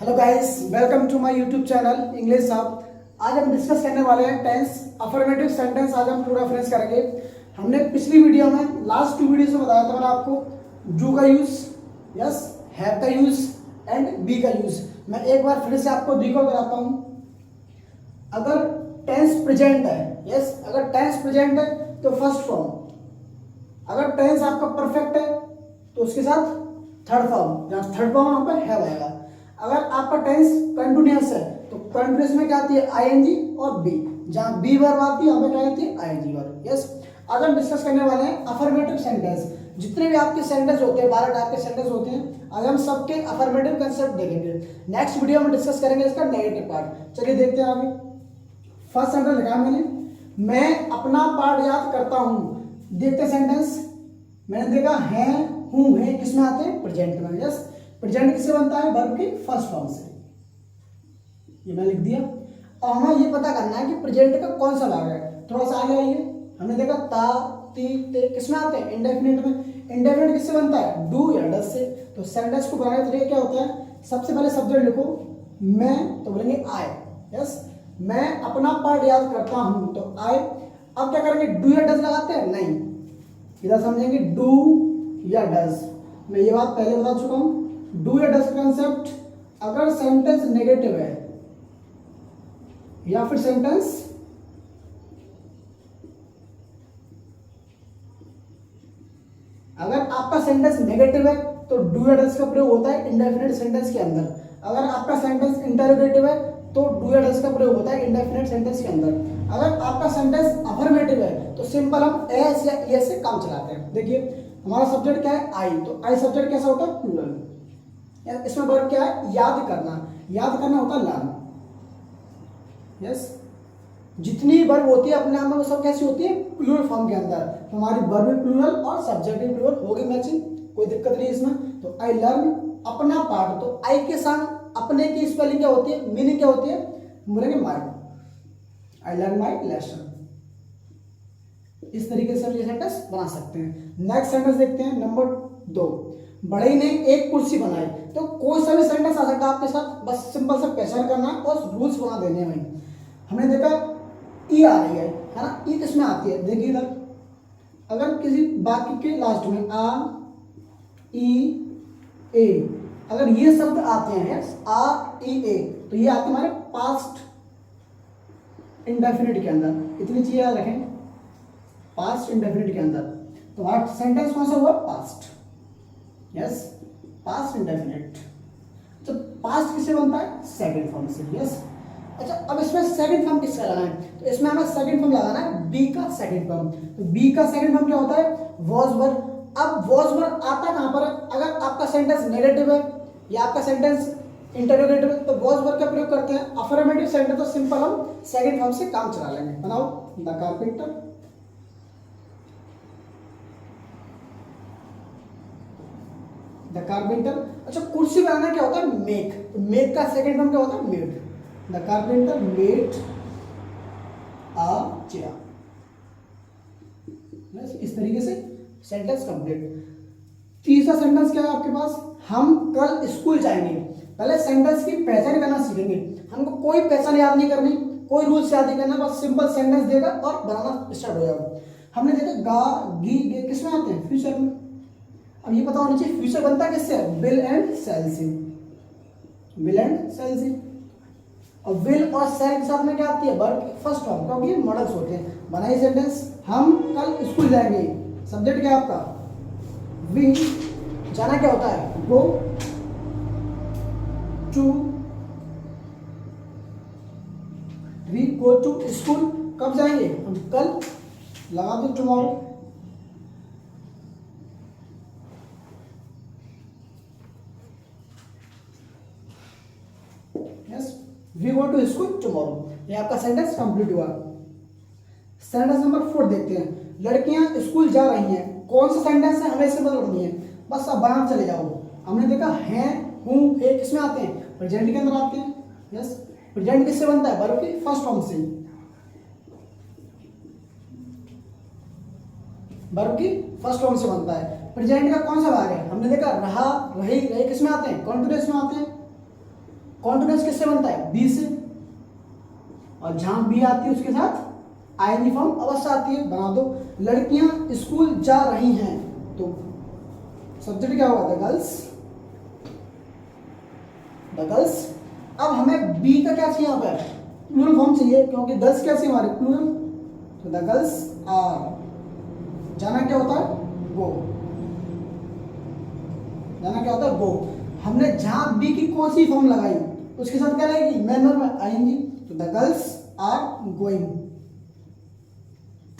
Hello guys, welcome to my YouTube channel English hub. आज हम discuss करने वाले हैं टेंस अफर्मेटिव सेंटेंस। आज हम टू रेफरेंस करेंगे। हमने पिछली वीडियो में लास्ट टू वीडियो में बताया था मैंने आपको डू का यूज, यस, हैव का यूज एंड बी का यूज। मैं एक बार फिर से आपको देखो कराता हूं। अगर टेंस प्रेजेंट है, यस, अगर टेंस प्रेजेंट है तो फर्स्ट फॉर्म। अगर टेंस आपका परफेक्ट है तो उसके साथ थर्ड फॉर्म, जहां थर्ड फॉर्म वहां पर हैव आएगा। अगर आपका टेंस कंटिन्यूअस है तो कंटिन्यूअस में क्या आती है, आईएनजी और बी। जहां बी वर्ब आती है, हमें क्या आती है, आईएनजी वर्ब। यस, आज हम डिस्कस करने वाले हैं अफर्मेटिव सेंटेंस। जितने भी आपके सेंटेंस होते हैं, 12 टाइप के सेंटेंस होते हैं, आज हम सबके अफर्मेटिव कंसेप्ट देखेंगे। नेक्स्ट वीडियो में डिस्कस करेंगे इसका नेगेटिव पार्ट। चलिए देखते हैं आगे। फर्स्ट सेंटेंस लिखा मैंने, मैं अपना पार्ट याद करता हूं। देखते सेंटेंस, मैंने देखा है, हूं, है किसमें आते हैं, प्रेजेंट में। यस, प्रेजेंट किससे बनता है, वर्ब के फर्स्ट फॉर्म से। ये मैं लिख दिया। और हमें ये पता करना है कि प्रेजेंट का कौन सा भाग है। थोड़ा सा आगे आइए। हमने देखा ता, ती, ते किसमें आते हैं, इंडेफिनिट में। इंडेफिनिट किससे बनता है, डू या डज से। तो सेंटेंस को बनाने का तरीका क्या होता है, सबसे पहले सब्जेक्ट लिखो, मैं, तो बोलेंगे आई। यस, मैं अपना पार्ट याद करता हूं, तो आई। अब क्या करेंगे, डू या डज लगाते हैं, नहीं, इधर समझेंगे डू या डज। मैं ये बात पहले बता चुका हूं। डू या डज कंसेप्ट अगर सेंटेंस नेगेटिव है या फिर सेंटेंस अगर आपका सेंटेंस नेगेटिव है तो डू या डज का प्रयोग होता है इंडेफिनिट सेंटेंस के अंदर। अगर आपका सेंटेंस इंटरोगेटिव है तो डू या डज का प्रयोग होता है इंडेफिनिट सेंटेंस के अंदर। अगर आपका सेंटेंस अफर्मेटिव है तो सिंपल हम एस या एस से काम चलाते हैं। देखिए हमारा सब्जेक्ट क्या है, आई, तो आई सब्जेक्ट कैसा होता है, प्लूरल। इसमें वर्ब क्या है, याद करना। याद करना होता है लर्न। यस, जितनी वर्ब होती है अपने आप में वो सब कैसी होती है, प्लूरल फॉर्म के अंदर। तो हमारी वर्ब भी प्लूरल और सब्जेक्ट भी प्लूरल, होगी मैचिंग, कोई दिक्कत नहीं इसमें। तो आई लर्न अपना पार्ट, तो आई के साथ अपने की स्पेलिंग क्या होती है, मीनिंग क्या होती है, बोलेंगे माई। I learn my lesson. इस तरीके से हम ये सेंटेंस बना सकते हैं। नेक्स्ट सेंटेंस देखते हैं, नंबर 2। बड़े ने एक कुर्सी बनाई। तो कोई सा भी सेंटेंस आ सकता है आपके साथ, बस सिंपल सा पहचान करना और रूल्स बना देने हैं। हमने देखा ई आ रही है ना, ई किसमें आती है, देखिए इधर, अगर किसी वाक्य के लास्ट में आ, ई, ए, अगर ये शब्द आते हैं, आ, ई, ए, तो ये आते हैं हमारे पास्ट इंडेफिनिट के अंदर। इतनी चीजें याद रखें, पास्ट इंडेफिनिट के अंदर। तो हमारा सेंटेंस कौन सा हुआ, पास्ट। Yes, past indefinite. तो पास्ट किससे बनता है, सेकंड फॉर्म से। यस, अच्छा, अब इसमें सेकंड फॉर्म किसका लगाना है, तो इसमें हमें सेकंड फॉर्म लगाना है बी का सेकंड फॉर्म। तो बी का सेकंड फॉर्म क्या होता है, वॉज वर्ब। अब वॉज वर्ब आता कहां पर, अगर आपका सेंटेंस नेगेटिव है या आपका सेंटेंस इंटरोगेटिव है तो वॉज वर्ब का प्रयोग करते हैं। अफर्मेटिव सेंटेंस तो सिंपल हम सेकंड फॉर्म से काम चला लेंगे। बनाओ, द कारपेंटर, द कारपेंटर। अच्छा, कुर्सी बनाना क्या होता है, मेक। तो मेक का सेकंड फॉर्म क्या होता है, made. The carpenter made a chair. इस तरीके से सेंटेंस कंप्लीट। तीसरा सेंटेंस क्या है आपके पास, हम कल स्कूल जाएंगे। पहले सेंटेंस की पहचान करना सीखेंगे। हमको कोई पहचान याद नहीं करनी, कोई रूल्स याद नहीं करना, बस सिंपल सेंटेंस देगा और बनाना स्टार्ट हो जाएगा। हमने देखा गा, गी, गे किसमें आते हैं, फ्यूचर में। अब ये पता होना चाहिए फ्यूचर बनता किससे, विल एंड सेल से। विल एंड सेल से। और विल और सेल के साथ में क्या आती है, वर्ब की फर्स्ट फॉर्म, क्योंकि मॉडल्स होते हैं। बनाइए सेंटेंस, हम कल स्कूल जाएंगे। सब्जेक्ट क्या है आपका, वी। जाना क्या होता है, go to, we go to school. कब जाएंगे, हम कल। लगा दो tomorrow. We go to school tomorrow. ये आपका सेंटेंस कंप्लीट हुआ। सेंटेंस नंबर 4 देखते हैं, लड़कियां स्कूल जा रही हैं। कौन सा सेंटेंस है, हमें इससे मतलब नहीं है, बस अब बाहर चले जाओ। हमने देखा है, हूं, है किसमें आते हैं, प्रेजेंट के अंदर आते हैं। यस, प्रेजेंट किससे बनता है, वर्ब के फर्स्ट फॉर्म से। वर्ब की फर्स्ट फॉर्म से बनता है। प्रेजेंट का कौन सा भाग है, हमने देखा रहा, रही, रहे किसमें आते हैं, कॉन्टिन्यूअस में आते हैं। कॉन्टिन्यूअस किससे बनता है? बी से, और जहां बी आती है उसके साथ आईएनजी फॉर्म अवश्य आती है, बना दो। लड़कियां स्कूल जा रही हैं, तो सब्जेक्ट क्या होगा? The girls, the girls. अब हमें बी का क्या चाहिए? यहाँ पर प्लूरल फॉर्म चाहिए, क्योंकि गर्ल्स क्या चाहिए हमारे? प्लूरल। तो द गर्ल्स आर, जाना क्या होता है? गो, जाना क्या होता है? गो। हमने जहां बी की कौन सी फॉर्म लगाई उसके साथ क्या लगेगी? मैनर में आएंगी। तो the girls are going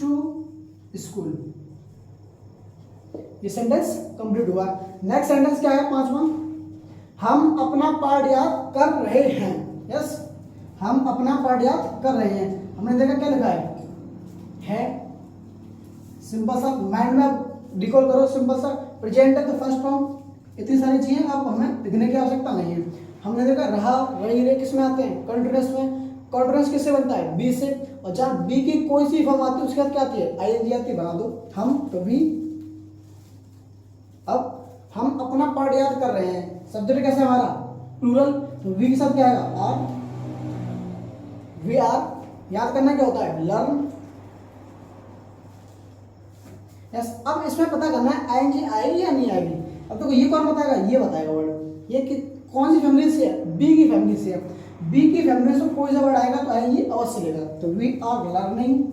to school. ये सेंटेंस कंप्लीट हुआ। नेक्स्ट सेंटेंस क्या है? पांचवा, हम अपना पाठ याद कर रहे हैं। यस, हम अपना पाठ याद कर रहे हैं। हमने देखा क्या लिखा है? सिंपल सा, माइंड में रिकॉल करो। सिंपल सा प्रेजेंट है तो फर्स्ट फॉर्म, इतनी सारी चीजें अब हमें लिखने की आवश्यकता नहीं है। हमने देखा रहा, रही, रे किस में आते हैं? कंटीन्यूअस में। कंटीन्यूअस किससे बनता है? बी से, और जहां बी की कोई सी फॉर्म आती है उसके बाद क्या आती है? आईएनजी आती है, बना दो। हम तो बी। अब हम अपना पाठ याद कर रहे हैं, सब्जेक्ट कैसे हमारा? प्लूरल, तो वी के साथ क्या आएगा? आर। We are. याद करना क्या होता है? लर्न। यस, अब इसमें पता करना है आईएनजी आएगी या नहीं आएगी। अब देखो ये कौन बताएगा? ये बताएगा वर्ड। ये कि कौन सी फैमिली से है? बी की फैमिली से है। बी की फैमिली से कोई सा वर्ड आएगा तो आएंगे अवश्य लेगा। तो वी आर लर्निंग।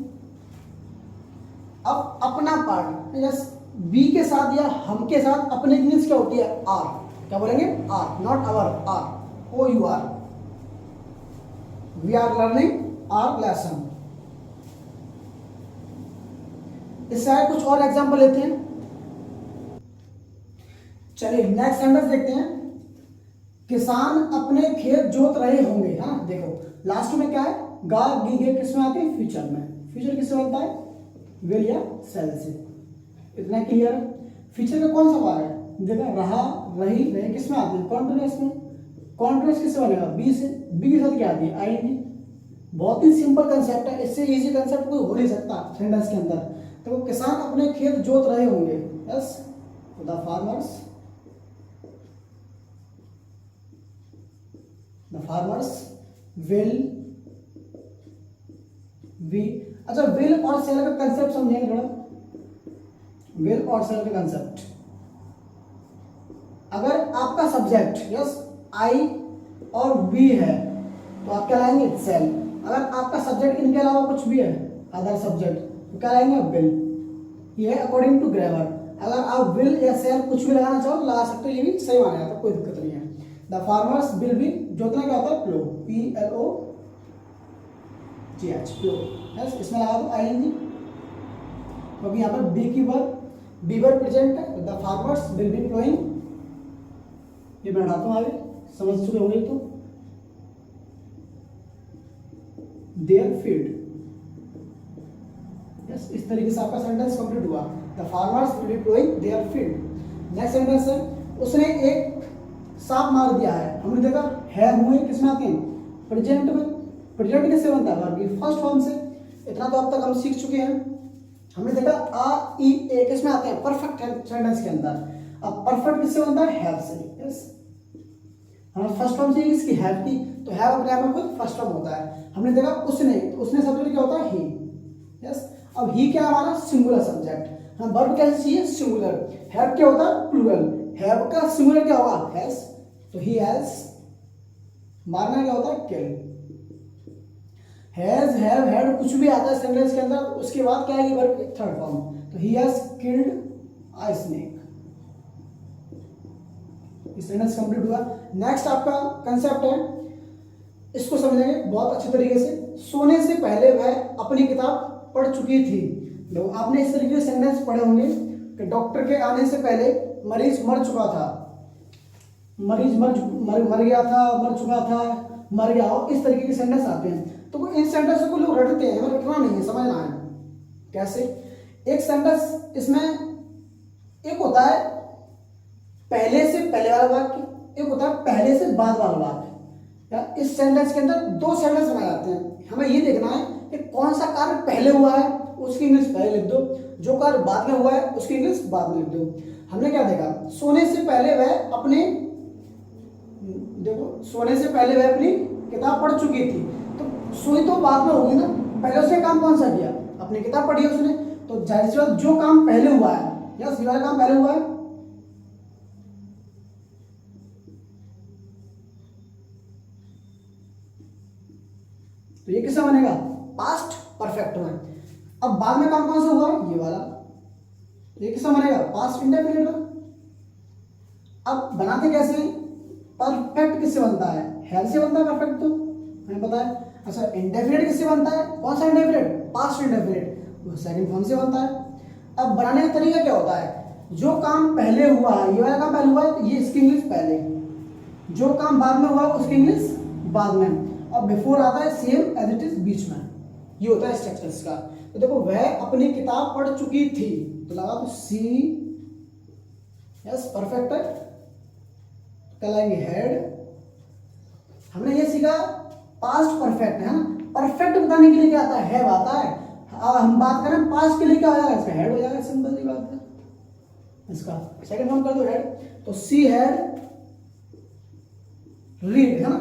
अब अपना पार्ट, यस, बी के साथ या हम के साथ अपने इंग्लिश क्या होती है? आर। क्या बोलेंगे? Are, not our, our, O U R. We are learning our lesson. इससे आगे कुछ और एग्जांपल लेते हैं। चलिए नेक्स्ट सेंटेंस देखते हैं। किसान अपने खेत जोत रहे होंगे। हाँ देखो लास्ट में क्या है? गा, गी, गे किस में आते हैं? फ्यूचर में। फ्यूचर किससे बनता है? विल या सेल से। इतना क्लियर है? फ्यूचर का कौन सा भाग है? देखा, रहा, रही, रहे किस में आते हैं? कॉन्टिन्यूअस में। कॉन्टिन्यूअस किससे बनेगा? बी से। बी के साथ क्या आती है? आईएनजी। बहुत ही सिंपल कंसेप्ट है, इससे इजी कंसेप्ट कोई हो नहीं सकता सेंटेंस के अंदर। तो किसान अपने खेत जोत रहे होंगे। Yes, the farmers, the farmers will be. अच्छा, विल और सेल का कंसेप्ट समझेंगे थोड़ा। विल और सेल का कंसेप्ट, अगर आपका सब्जेक्ट यस आई और बी है तो आप क्या लाएंगे? सेल। अगर आपका सब्जेक्ट इनके अलावा कुछ भी है, अदर सब्जेक्ट, तो क्या लाएंगे? विल। ये है अकॉर्डिंग टू ग्रामर। अगर आप विल या सेल कुछ भी लगाना चाहो लगा सकते हो, ये भी सही माना जाता है, कोई दिक्कत नहीं है। द फार्मर्स विल बी, जोतना क्या होता है? Plough, P L O G H, plough. Yes, इसमें लगा दो आईएनजी, क्योंकि यहाँ पर बी की वर्ब, बी वर्ब प्रेजेंट है। तो the farmers will be ploughing. ये मैं हटाता हूँ, आगे समझ चुके होंगे तो। Their field. यस, इस तरीके से आपका सेंटेंस कंप्लीट हुआ। The farmers will be ploughing their field. Next sentence है, उसने एक सांप मार दिया है। हमने देखा है, हुए किस में आते हैं? प्रेजेंट में। प्रेजेंट किससे बनता है? वर्ब की फर्स्ट फॉर्म से। इतना तो अब तक हम सीख चुके हैं। हमने देखा आ, ई, ए किस में आते हैं? परफेक्ट सेंटेंस के अंदर। अब परफेक्ट किससे बनता है? हैव से। यस, हमारा फर्स्ट फॉर्म चाहिए इसकी, हैव की, तो हैव अपने आप में खुद फर्स्ट फॉर्म होता है। हमने देखा उसने, तो उसने सब्जेक्ट क्या होता है? ही। यस, अब ही क्या हमारा? Singular subject. हम वर्ब कैसे चाहिए? सिंगुलर। हैव क्या होता है? प्लूरल। हैव का सिंगुलर क्या होगा? हैज, तो ही हैज। मारना क्या होता है? किल। हैज, हैव, हैड कुछ भी आता है सेंटेंस के अंदर, उसके बाद क्या आएगी? वर्ब की थर्ड फॉर्म। तो he has killed a snake. Sentence complete हुआ। नेक्स्ट आपका कंसेप्ट है, इसको समझेंगे बहुत अच्छे तरीके से। सोने से पहले वह अपनी किताब पढ़ चुकी थी। तो आपने इस तरीके से सेंटेंस पढ़े होंगे कि डॉक्टर के आने से पहले मरीज मर चुका था, मरीज मर गया था, मर चुका था, मर गया हो, इस तरीके के सेंटेंस आते हैं। तो इन सेंटेंस को लोग रटते हैं, हमें रटना नहीं है, समझना है कैसे। एक सेंटेंस इसमें एक होता है पहले से पहले वाला वाक्य, एक होता है पहले से बाद वाला वाक्य। या इस सेंटेंस के अंदर दो सेंटेंस बनाए जाते हैं। हमें ये देखना है कि कौन सा कार्य पहले हुआ है उसकी इंग्लिश पहले लिख दो, जो कार्य बाद में हुआ है उसकी इंग्लिश बाद में लिख दो। हमने क्या देखा? सोने से पहले वह अपने देखो सोने से पहले वह अपनी किताब पढ़ चुकी थी, तो सोई तो बाद में होगी ना, पहले उसने काम कौन सा किया, अपनी किताब पढ़ी है उसने, तो जाहिर सी बात जो काम पहले हुआ है, यस ये वाला काम पहले हुआ है, तो ये किससे बनेगा, पास्ट परफेक्ट में। अब बाद में काम कौन सा हुआ, ये वाला, ये किससे बनेगा, पास्ट इंडेफिनिट में। अब बनाते कैसे हैं, परफेक्ट किससे बनता है, हैव से बनता है परफेक्ट, तो हमें पता है। अच्छा इंडेफिनिट किससे बनता है, कौन सा इंडेफिनिट, पास्ट इंडेफिनिट, वो सेकंड फॉर्म से बनता है। अब बनाने का तरीका क्या होता है, जो काम पहले हुआ है, ये वाला काम पहले हुआ है तो ये इसकी इंग्लिश पहले, जो काम बाद में हुआ उसकी इंग्लिश बाद में, और बिफोर आता है सेम एज इट इज बीच में, ये होता है स्ट्रक्चर्स का। तो देखो वह अपनी किताब पढ़ चुकी थी, तो लगा तो सी, यस परफेक्ट है, कहलाएंगे हेड। हमने ये सीखा पास्ट परफेक्ट है ना, परफेक्ट बताने के लिए क्या आता है, हैव आता है। हम बात करें पास्ट के लिए क्या हो जाएगा, इसका हेड हो जाएगा, सिंपल सी बात है। इसका सेकंड फॉर्म कर दो हेड, तो सी हेड रीड है ना।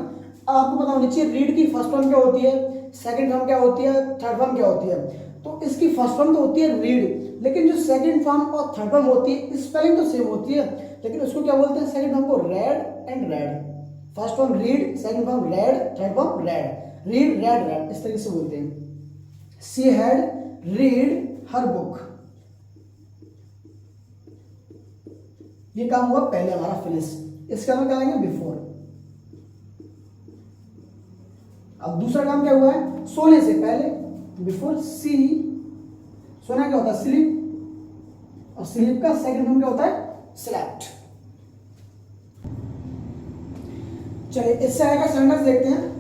अब आपको पता होना चाहिए रीड की फर्स्ट फॉर्म क्या होती है, सेकंड फॉर्म क्या होती है, थर्ड फॉर्म क्या होती है। तो इसकी फर्स्ट फॉर्म तो होती है रीड, लेकिन जो सेकंड फॉर्म और थर्ड फॉर्म होती है स्पेलिंग तो सेम होती है, लेकिन उसको क्या बोलते हैं, सेकंड फॉर्म को red and red, first form read, second form red, third form red, read red red, इस तरीके से बोलते हैं। She had read her book, ये काम हुआ पहले हमारा फिनिश, इसका हम क्या लेंगे, बिफोर। अब दूसरा काम क्या हुआ है, सोने से पहले, बिफोर सी, सोना क्या होता है स्लीप, और स्लीप का सेकंड फॉर्म क्या होता है, स्लेप्ट। चलिए इससे आएगा सेंटेंस देखते हैं।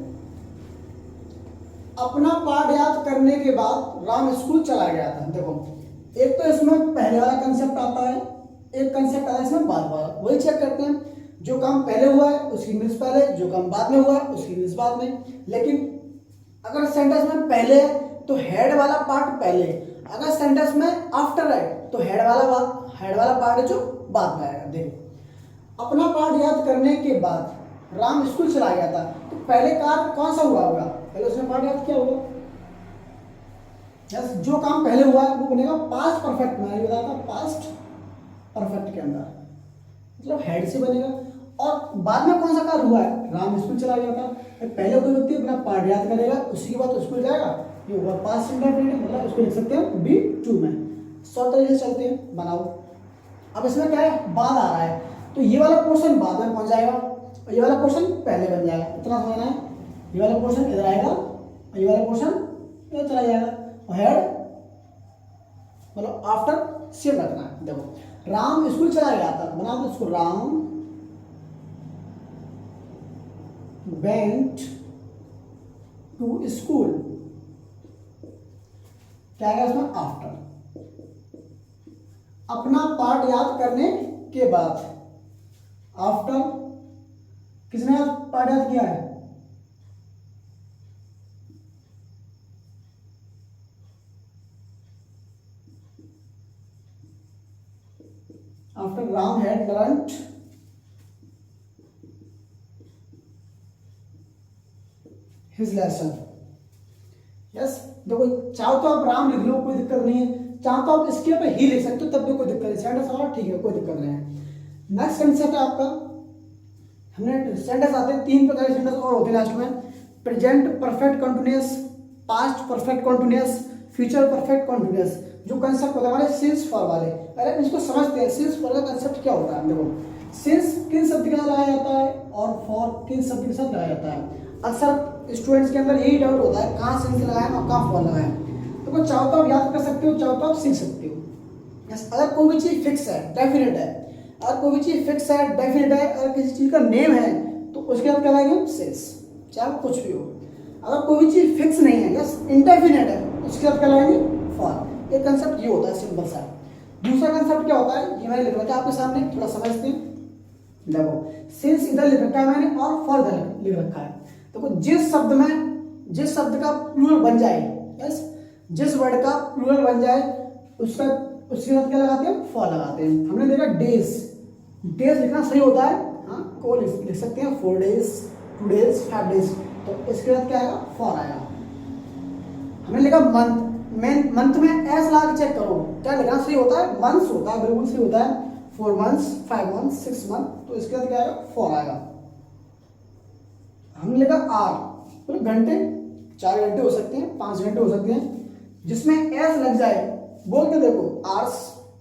अपना पाठ याद करने के बाद राम स्कूल चला गया था। देखो एक तो इसमें पहले वाला कंसेप्ट आता है, एक कंसेप्ट आता है इसमें बाद वाला, वही चेक करते हैं। जो काम पहले हुआ है उसकी इंग्लिश पहले, जो काम बाद में हुआ है उसकी इंग्लिश बाद में। लेकिन अगर सेंटेंस में पहले है तो हेड वाला पार्ट पहले, अगर सेंटेंस में आफ्टर है तो हेड वाला पार्ट है जो बाद में आएगा। देखो अपना पाठ याद करने के बाद राम स्कूल चला गया था, तो पहले कार्य कौन सा हुआ होगा, पहले उसने पाठ याद किया होगा। यस जो काम पहले हुआ है वो बनेगा पास्ट परफेक्ट में, बताया था पास्ट परफेक्ट के अंदर, मतलब हेड से बनेगा। और बाद में कौन सा कार्य हुआ है, राम स्कूल चला गया था। पहले कोई व्यक्ति अपना पाठ याद करेगा, उसी के बाद स्कूल जाएगा, ये हुआ पास्ट इंडेफिनिट, मतलब उसको लिख सकते हैं B2 में। 100 तरीके से चलते हैं, बनाओ। अब इसमें क्या है, बाद आ रहा है, तो ये वाला पोर्शन बाद में पहुंच जाएगा और ये वाला पोर्शन पहले बन जाएगा, इतना समझना है। ये वाला पोर्शन इधर आएगा और ये वाला पोर्शन इधर चला जाएगा, और हेड मतलब आफ्टर सेम रखना है। देखो राम स्कूल चला गया था, बना दो इसको, राम went to school, क्या है इसमें, आफ्टर। अपना पाठ याद करने के बाद, आफ्टर किसने पाठ याद किया है, after Ram had learned his lesson. Yes देखो चाहो तो आप राम लिख लो, कोई दिक्कत नहीं है, चाहो तो आप इसके पे ही लिख सकते हो, तब भी कोई दिक्कत नहीं, सेंटेंस वाला ठीक है, कोई दिक्कत नहीं है। नेक्स्ट कंसेप्ट है आपका, हमने सेंटेंस आते हैं 3 प्रकार के सेंटेंस और होते हैं लास्ट में, present perfect continuous, past perfect continuous, future perfect continuous. जो कंसेप्ट होता है हमारे सिंस फॉर वाले, पहले इसको समझते हैं। सिंस फॉर का कंसेप्ट क्या होता है, देखो सिंस किन शब्द के साथ लगाया जाता है और फॉर किन शब्द के साथ लगाया जाता है। अक्सर स्टूडेंट्स के अंदर यही डाउट होता है, कहाँ सिंस लगाएं और कहाँ फॉर लगाएं। तो चाहो तो आप याद कर सकते हो, चाहो तो आप सीख सकते हो। यस अगर कोई भी चीज़ फिक्स है, डेफिनेट है, अगर कोई भी चीज़ फिक्स है, डेफिनेट है, अगर किसी चीज़ का नेम है तो उसके बाद क्या लगाएंगे, सिंस, चाहे वो कुछ भी हो। अगर कोई भी चीज़ फिक्स नहीं है, यस इंडेफिनेट है, उसके बाद क्या लगाएंगे, फॉर। एक कंसेप्ट ये होता है सिंपल सा। दूसरा कंसेप्ट क्या होता है, ये मैंने लिख रखा है आपके सामने, थोड़ा समझते हैं। देखो सिंस इधर लिख रखा है मैंने और फॉर इधर लिख रखा है। देखो जिस शब्द का प्लूरल बन जाए, यस जिस वर्ड का प्लूरल बन जाए उसका उसके साथ क्या लगाते हैं, फॉर लगाते हैं। हमने देखा डेज, डेज लिखना सही होता है, हाँ को लिख सकते हैं 4 days, 2 days, 5 days। तो इसके बाद क्या आएगा, फॉर आएगा। हमने लिखा मंथ में एस ला के चेक करो, क्या लिखना सही होता है, मंथ्स होता है, बिल्कुल सही होता है। 4 months, 5 months, 6 months, तो इसके बाद क्या आएगा, फॉर आएगा। हमने लिखा आर, तो घंटे 4 घंटे हो सकते हैं, 5 घंटे हो सकते हैं, जिसमें एस लग जाए बोल के देखो, आर्स,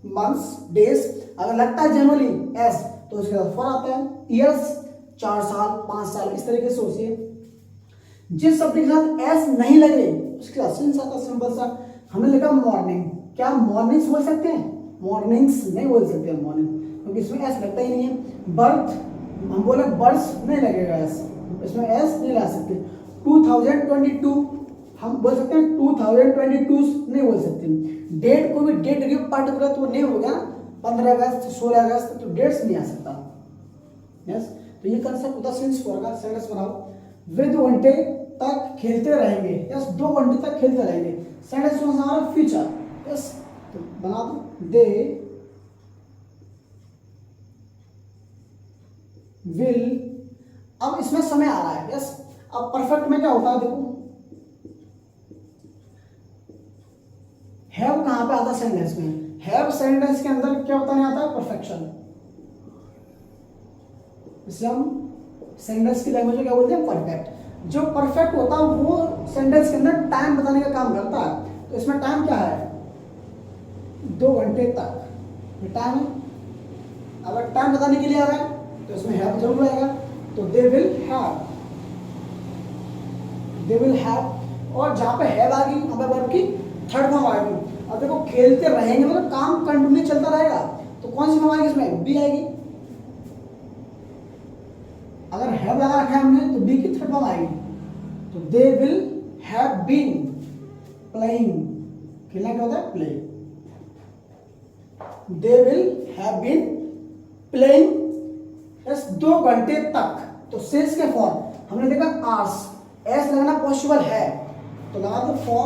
मंथ्स, डेज। अगर लगता है जनरली एस तो उसके बाद फॉर आता है। ईयर्स 4 साल, 5 साल, इस तरीके से सोचिए। जिस शब्द के साथ एस नहीं लगे उसके बाद सिंस आता, सिंपल सा। हमने लिखा मॉर्निंग, क्या मॉर्निंग्स बोल सकते हैं, मॉर्निंग्स नहीं बोल सकते हैं मॉर्निंग, क्योंकि इसमें एस लगता ही नहीं है। बर्थ, हम बोले बर्ड्स नहीं लगेगा एस, इसमें एस नहीं ला सकते। 2022 हम बोल सकते हैं, 2022 नहीं बोल सकते। डेट को भी डेट पार्टिकुलर तो नहीं होगा, 15 अगस्त, 16 अगस्त, तो डेट्स नहीं आ सकता। यस, तो ये कंसेप्ट होता है सिंस फॉर का। सेंटेंस बनाओ, वे 2 घंटे तक खेलते रहेंगे। यस, 2 घंटे तक खेलते रहेंगे। सेंटेंस में हमारा फ्यूचर। यस, तो बना दो, दे विल। अब इसमें समय आ रहा है। यस, अब परफेक्ट में क्या होता है, देखो हैव कहां पे आता है सेंटेंस में, हैव सेंटेंस के अंदर क्या होता नहीं आता है, परफेक्शन। इसे हम सेंटेंस की लैंग्वेज में क्या बोलते हैं, परफेक्ट। जो परफेक्ट होता है वो सेंटेंस के अंदर टाइम बताने का काम करता है। तो इसमें टाइम क्या है, 2 घंटे तक, ये टाइम है। अगर टाइम बताने के लिए आ रहा है तो इसमें हैव जरूर आएगा। तो they will have, they will have. और जहां पे हैव आ गई वहां पे वर्ब की थर्ड फॉर्म आएगी। अब देखो खेलते रहेंगे मतलब काम कंटिन्यू चलता रहेगा, तो कौन सी फॉर्म आएगी इसमें, बी आएगी। अगर हैव लगा रखा है हमने तो बी की थर्ड फॉर्म आएगी। तो they will have been playing, खेलना क्या होता है, play. They will have been playing 2 घंटे तक। तो सेस के फॉर्म हमने देखा आर्स, एस लगाना पॉसिबल है तो लगा दो फॉर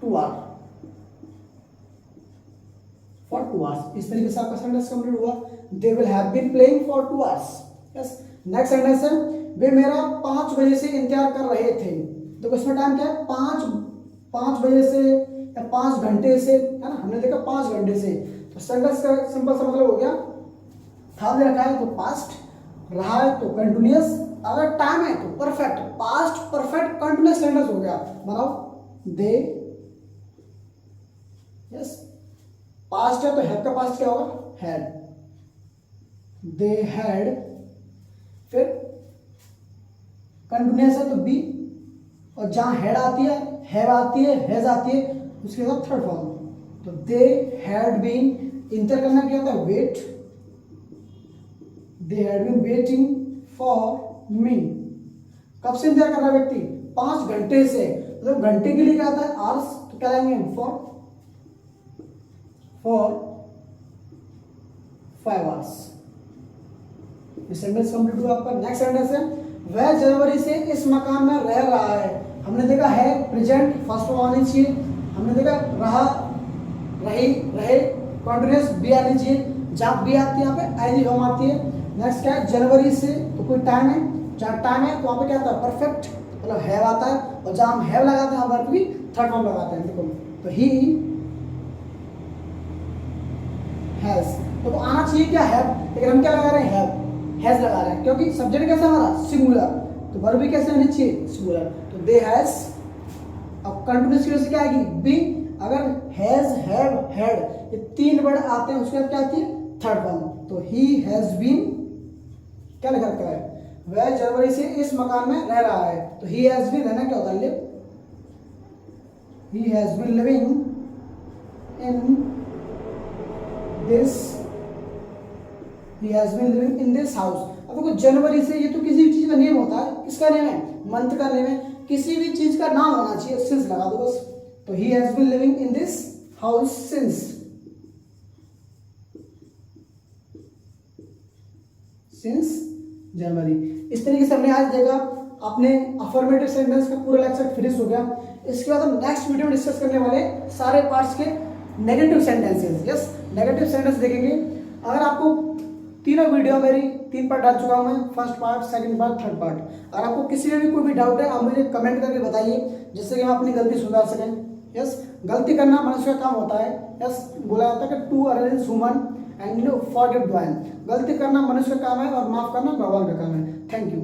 2 आवर, फॉर 2 आवर्स। इस तरीके से आपका सेंटेंस कंप्लीट हुआ। They will have been playing for 2 hours. Yes, next sentence है, वे मेरा 5 बजे से इंतजार कर रहे थे। तो इसमें टाइम क्या है, 5 बजे से या 5 घंटे से, है ना। हमने देखा 5 घंटे से। तो सेंटेंस का सिंपल सा मतलब हो गया, था दे रखा है तो पास्ट, रहा है तो कंटिन्यूअस, अगर टाइम है तो perfect, past perfect continuous sentence हो गया। बनाओ, दे, यस, पास्ट है तो हैव का पास्ट क्या होगा, हैड। दे हैड, फिर कंटिन्यूअस है तो बी, और जहां हैड आती है, हैव आती है, हैज आती है, उसके साथ थर्ड फॉर्म। तो दे हैड बीन, इंटर करना क्या होता है, wait. They had been waiting for me. कब से इंतजार कर रहा है व्यक्ति, 5 घंटे से। मतलब घंटे के लिए क्या आता है, आवर्स, तो क्या लेंगे हम, फॉर 5 आवर्स। ये सेंटेंस कंप्लीट हुआ आपका। नेक्स्ट सेंटेंस है, वह जनवरी से इस मकान में रह रहा है। हमने देखा है प्रेजेंट, फर्स्ट फॉर्म आनी चाहिए। हमने देखा रहा, रही, रहे, कॉन्टिन्यूअस बी आनी चाहिए। जहाँ बी आती है यहाँ पे आईजी फॉर्म आती है। नेक्स्ट क्या है, जनवरी से, तो कोई टाइम है, जहाँ टाइम है तो वहाँ पे क्या आता है, परफेक्ट, मतलब हैव आता है। और जहाँ हम हैव लगाते हैं वहाँ पर भी थर्ड फॉर्म लगाते हैं। देखो, तो ही हैज, तो आना चाहिए क्या, हैव, लेकिन हम क्या लगा रहे हैं, हैव, हैज लगा रहे हैं, क्योंकि सब्जेक्ट कैसा हमारा, सिंगुलर, तो वर्ब भी कैसे आनी चाहिए, सिंगुलर। तो दे हैज, अब कंटिन्यूअस की वजह से क्या आएगी, बी। अगर हैज, हैव, हैड, ये 3 वर्ड आते हैं, उसके बाद क्या आती है, थर्ड फॉर्म। तो ही हैज बीन, क्या लिखा रखा है, वह जनवरी से इस मकान में रह रहा है। तो ही हैज बीन, रहना क्या होता है, live. He has been living in this, he has been living in this house। अब देखो जनवरी से, ये तो किसी भी चीज का नेम होता है, किसका नेम है, मंथ का नेम है, किसी भी चीज का नाम होना चाहिए, सिंस लगा दो बस। तो he has been living in this house since जनवरी। इस तरीके से हमने आज देखा, अपने अफर्मेटिव सेंटेंस का पूरा लेक्चर फिनिश हो गया। इसके बाद हम नेक्स्ट वीडियो में डिस्कस करने वाले सारे पार्ट्स के negative sentences. Yes, negative sentence देखेंगे। अगर आपको तीनों वीडियो मेरी 3 पार्ट डाल चुका हूँ मैं, first part, second part, third part. अगर आपको किसी में भी कोई भी डाउट है आप मुझे कमेंट करके बताइए, जिससे कि हम अपनी गलती सुधार सकें। यस, गलती करना मनुष्य का काम होता है। यस, बोला जाता है कि to err is human and forgive divine. गलती करना मनुष्य का काम है और माफ करना भगवान का काम है। Thank you.